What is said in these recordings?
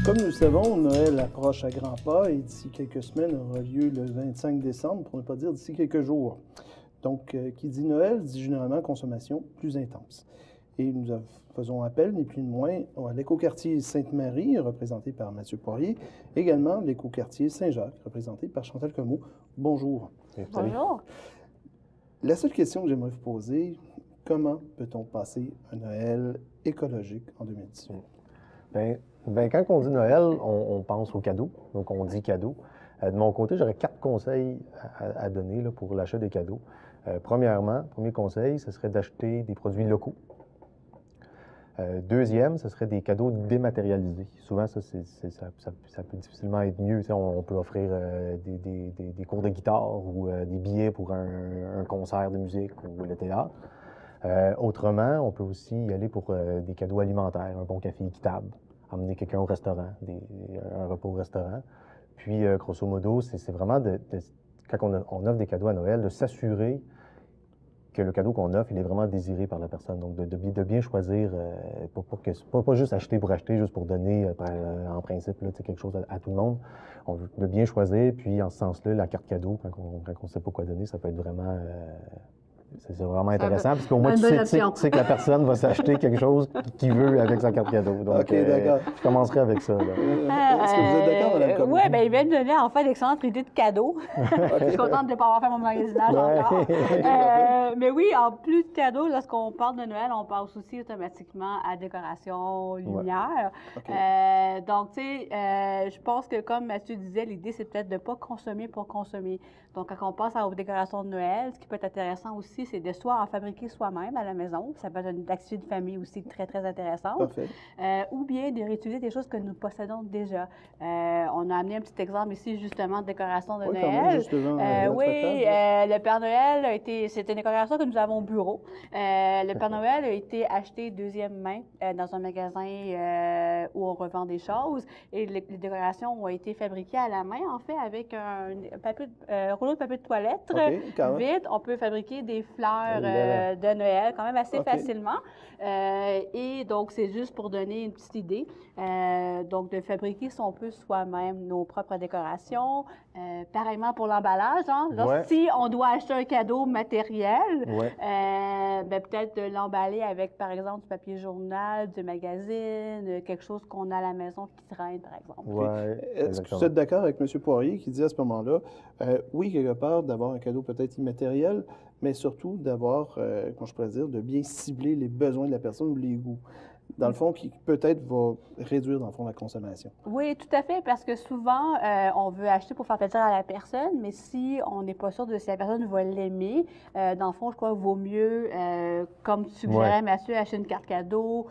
Comme nous le savons, Noël approche à grands pas et d'ici quelques semaines aura lieu le 25 décembre, pour ne pas dire d'ici quelques jours. Donc, qui dit Noël dit généralement consommation plus intense. Et nous faisons appel, ni plus ni moins, à l'écoquartier Sainte-Marie, représenté par Mathieu Poirier, également l'écoquartier Saint-Jacques, représenté par Chantal Comeau. Bonjour. Bonjour. La seule question que j'aimerais vous poser, comment peut-on passer un Noël écologique en 2018? Bien, quand on dit Noël, on pense aux cadeaux, donc on dit cadeaux. De mon côté, j'aurais 4 conseils à donner là, pour l'achat des cadeaux. Premièrement, premier conseil, ce serait d'acheter des produits locaux. Deuxième, ce serait des cadeaux dématérialisés. Souvent, ça peut difficilement être mieux. Tu sais, on peut offrir des cours de guitare ou des billets pour un concert de musique ou le théâtre. Autrement, on peut aussi y aller pour des cadeaux alimentaires, un bon café équitable, emmener quelqu'un au restaurant, un repas au restaurant. Puis, grosso modo, c'est vraiment quand on offre des cadeaux à Noël, de s'assurer que le cadeau qu'on offre, il est vraiment désiré par la personne. Donc, de bien choisir, pas juste acheter pour acheter, juste pour donner, en principe, là, quelque chose à tout le monde. De bien choisir, puis en ce sens-là, la carte cadeau, quand on ne sait pas quoi donner, ça peut être vraiment... C'est vraiment intéressant, parce qu'au moins, tu sais que la personne va s'acheter quelque chose qu'il veut avec sa carte cadeau. Donc, OK, d'accord. Je commencerai avec ça. Est-ce que vous êtes d'accord, Mme Comeau? Oui, bien, il vient de donner, en fait, d'excellentes idées de cadeaux. Je suis contente de ne pas avoir fait mon magasinage encore. Mais oui, en plus de cadeaux, lorsqu'on parle de Noël, on pense aussi automatiquement à décoration, lumière. Okay. Donc, tu sais, je pense que, comme Mathieu disait, l'idée, c'est peut-être de ne pas consommer pour consommer. Donc, quand on pense aux décorations de Noël, ce qui peut être intéressant aussi, c'est de soit en fabriquer soi-même à la maison. Ça peut être une activité de famille aussi très, très intéressante. Parfait. Ou bien de réutiliser des choses que nous possédons déjà. On a amené un petit exemple ici, justement, de décoration de Noël. Le Père Noël c'est une décoration que nous avons au bureau. Le Père Noël a été acheté deuxième main dans un magasin où on revend des choses. Et les décorations ont été fabriquées à la main, en fait, avec un rouleau de papier de toilette. Vite, on peut fabriquer des fleurs de Noël quand même assez facilement. Et donc, c'est juste pour donner une petite idée. Donc, de fabriquer, si on peut, soi-même nos propres décorations. Pareillement pour l'emballage. Hein? Si on doit acheter un cadeau matériel, peut-être de l'emballer avec, par exemple, du papier journal, du magazine, quelque chose qu'on a à la maison qui traîne, par exemple. Est-ce que vous êtes d'accord avec M. Poirier qui dit à ce moment-là, oui, quelque part, d'avoir un cadeau peut-être immatériel, mais surtout d'avoir, comment je pourrais dire, de bien cibler les besoins de la personne ou les goûts. Dans le fond, qui peut-être va réduire, dans le fond, la consommation. Oui, tout à fait, parce que souvent, on veut acheter pour faire plaisir à la personne, mais si on n'est pas sûr de si la personne va l'aimer, dans le fond, je crois qu'il vaut mieux, comme suggérait Mathieu, acheter une carte cadeau,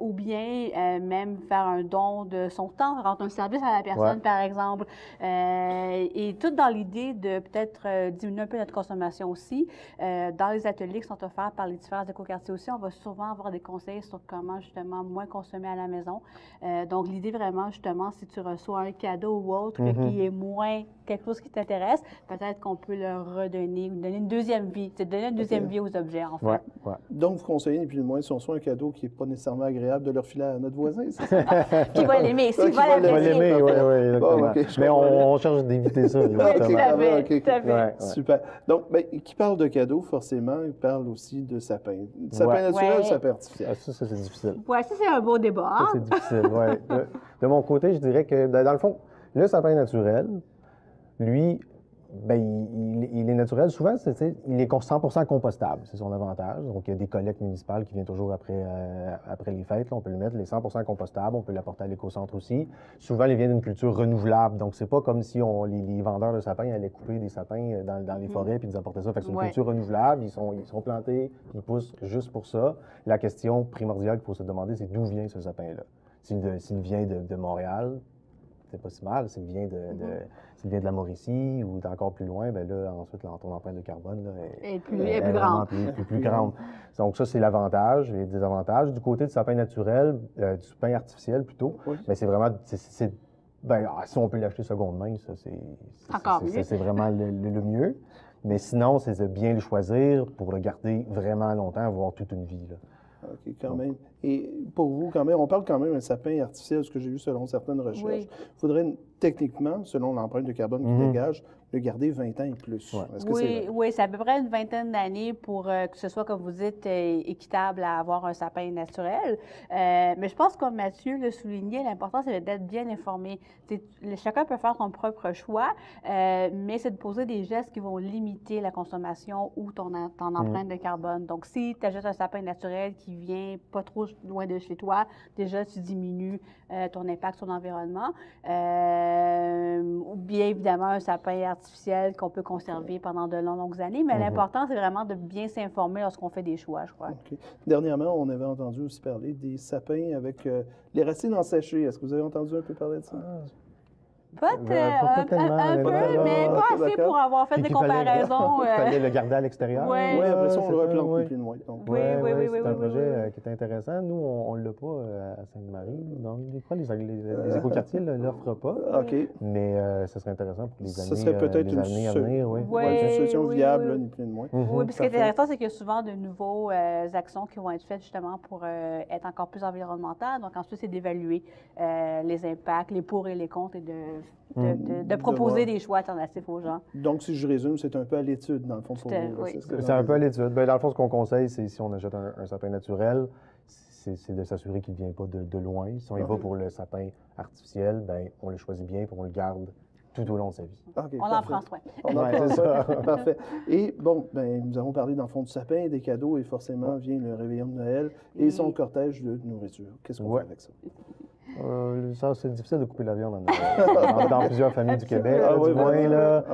ou bien même faire un don de son temps, rendre un service à la personne, par exemple. Et tout dans l'idée de peut-être diminuer un peu notre consommation aussi. Dans les ateliers qui sont offerts par les différents écoquartiers aussi, on va souvent avoir des conseils sur comment justement moins consommer à la maison. Donc, l'idée vraiment, justement, si tu reçois un cadeau ou autre qui est moins quelque chose qui t'intéresse, peut-être qu'on peut leur redonner ou donner une deuxième vie. C'est donner une deuxième vie aux objets, en fait. Donc, vous conseillez, ni plus ni moins, si on reçoit un cadeau qui n'est pas nécessairement agréable, de le refiler à notre voisin, c'est ça? Qui va l'aimer, s'il va l'apprécier. Oui, mais on cherche d'éviter ça. Oui, tout à fait. Super. Donc, qui parle de cadeaux, forcément, il parle aussi de sapin. Sapin naturel ou sapin artificiel? Ça, c'est difficile. Oui, ça, c'est un beau débat. Ça, c'est difficile, oui. De mon côté, je dirais que, dans le fond, le sapin naturel, lui, il est naturel. Souvent, il est 100% compostable. C'est son avantage. Donc, il y a des collectes municipales qui viennent toujours après les fêtes. Là, on peut le mettre, les 100% compostables. On peut l'apporter à l'éco-centre aussi. Souvent, il vient d'une culture renouvelable. Donc, c'est pas comme si les vendeurs de sapins allaient couper des sapins dans les forêts puis nous apporter ça. Fait que c'est une culture renouvelable. Ils sont plantés, ils poussent juste pour ça. La question primordiale qu'il faut se demander, c'est d'où vient ce sapin-là. S'il vient de Montréal, c'est pas si mal. S'il vient de la Mauricie ou d'encore plus loin, bien là, ensuite, ton empreinte de carbone là, est plus grande. Plus grande. Donc ça, c'est l'avantage et le désavantage. Du côté du sapin naturel, du sapin artificiel plutôt, mais c'est vraiment... si on peut l'acheter seconde main, ça, c'est vraiment le mieux. Mais sinon, c'est de bien le choisir pour le garder vraiment longtemps, voire toute une vie. Là. OK, quand même. Et pour vous, quand même, on parle quand même d'un sapin artificiel, ce que j'ai vu selon certaines recherches. Il faudrait techniquement, selon l'empreinte de carbone qu'il dégage, le garder 20 ans et plus. Est-ce que c'est vrai? Oui, c'est à peu près une vingtaine d'années pour que ce soit, comme vous dites, équitable à avoir un sapin naturel. Mais je pense, comme Mathieu l'a souligné, l'important, c'est d'être bien informé. Chacun peut faire son propre choix, mais c'est de poser des gestes qui vont limiter la consommation ou ton empreinte de carbone. Donc, si tu achètes un sapin naturel qui vient pas trop loin de chez toi, déjà, tu diminues ton impact sur l'environnement. Ou bien, évidemment, un sapin artificiel qu'on peut conserver pendant de longues années. Mais l'important, c'est vraiment de bien s'informer lorsqu'on fait des choix, je crois. Okay. Dernièrement, on avait entendu aussi parler des sapins avec les racines enséchées. Est-ce que vous avez entendu un peu parler de ça? Pas tellement, un peu, mais pas assez pour avoir fait des comparaisons. Il fallait le garder à l'extérieur. Oui, après ça, on le replante plus loin. Oui, c'est un projet qui est intéressant. Nous, on ne l'a pas à Sainte-Marie. Donc, des fois, les écoquartiers ne l'offrent pas. Mais ce serait intéressant pour les années, ça serait peut-être une solution viable, ni plus ni moins. Oui, puis ce qui est intéressant, c'est qu'il y a souvent de nouveaux actions qui vont être faites justement pour être encore plus environnementales. Donc, ensuite, c'est d'évaluer les impacts, les pour et les contre et de proposer des choix alternatifs aux gens. Donc, si je résume, c'est un peu à l'étude, dans le fond, pour vous. C'est un peu à l'étude. Dans le fond, ce qu'on conseille, c'est si on achète un sapin naturel, c'est de s'assurer qu'il ne vient pas de loin. Si on y va pour le sapin artificiel, bien, on le choisit bien et on le garde tout au long de sa vie. On en prend soin. On en prend soin. Parfait. Et bon, nous avons parlé dans le fond du sapin, des cadeaux, et forcément vient le réveillon de Noël et son cortège de nourriture. Qu'est-ce qu'on fait avec ça? Ça, c'est difficile de couper la viande dans plusieurs familles du Québec. Du moins, là.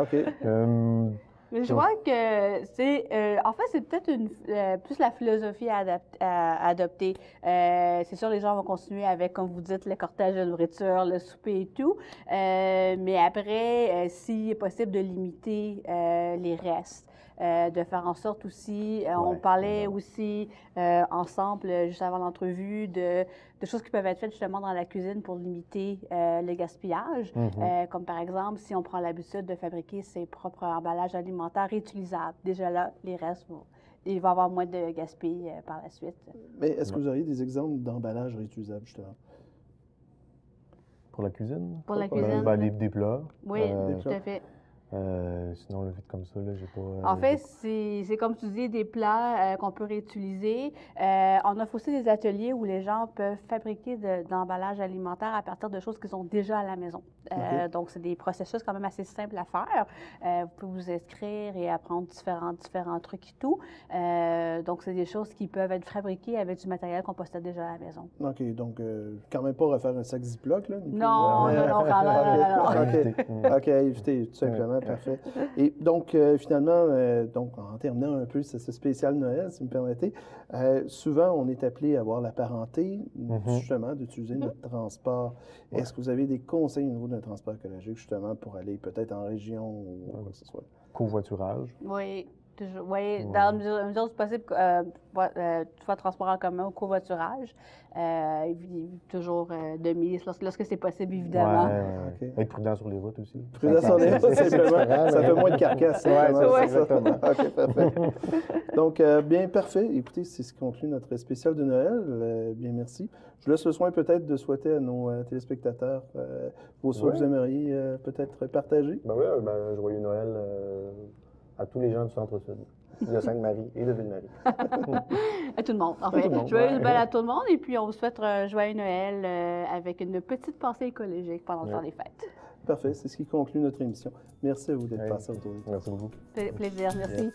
Je vois que c'est... en fait, c'est peut-être plus la philosophie à adopter. C'est sûr, les gens vont continuer avec, comme vous dites, le cortège de nourriture, le souper et tout. Mais après, s'il est possible de limiter les restes. De faire en sorte aussi, on parlait aussi ensemble, juste avant l'entrevue, de choses qui peuvent être faites justement dans la cuisine pour limiter le gaspillage. Comme par exemple, si on prend l'habitude de fabriquer ses propres emballages alimentaires réutilisables. Déjà là, les restes, il va y avoir moins de gaspillage par la suite. Mais est-ce que vous auriez des exemples d'emballages réutilisables, justement? Pour la cuisine? Pour la cuisine. Des plats. Oui, tout à fait. Sinon, le vite comme ça, là, j'ai pas... En fait, c'est comme tu dis, des plats qu'on peut réutiliser. On offre aussi des ateliers où les gens peuvent fabriquer de l'emballage alimentaire à partir de choses qu'ils ont déjà à la maison. Donc, c'est des processus quand même assez simples à faire. Vous pouvez vous inscrire et apprendre différents trucs et tout. Donc, c'est des choses qui peuvent être fabriquées avec du matériel qu'on possède déjà à la maison. OK, donc quand même pas refaire un sac Ziploc, là? Non. OK, évitez, tout simplement. Parfait. Et donc, finalement, en terminant un peu ce spécial Noël, si vous me permettez, souvent, on est appelé à avoir la parenté, justement, d'utiliser notre transport. Est-ce que vous avez des conseils au niveau d'un transport écologique, justement, pour aller peut-être en région ou quoi que ce soit? Covoiturage. Oui. Toujours, oui, dans la mesure du possible, soit transport en commun ou covoiturage. Toujours de mise, lorsque c'est possible, évidemment. Être prudent sur les routes aussi. Prudent sur les routes, simplement. Ça fait moins de carcasse. Exactement. OK, parfait. Donc, bien, parfait. Écoutez, c'est ce qui conclut notre spécial de Noël. Bien, merci. Je vous laisse le soin peut-être de souhaiter à nos téléspectateurs vos souhaits que vous aimeriez peut-être partager. Ben oui, joyeux Noël à tous les gens du Centre-Sud, de Sainte-Marie et de Ville-Marie. À tout le monde, en fait. Joyeux Noël à tout le monde, et puis on vous souhaite un joyeux Noël avec une petite pensée écologique pendant le temps des fêtes. Parfait, c'est ce qui conclut notre émission. Merci à vous d'être passé autour de nous. Merci beaucoup. Plaisir, merci.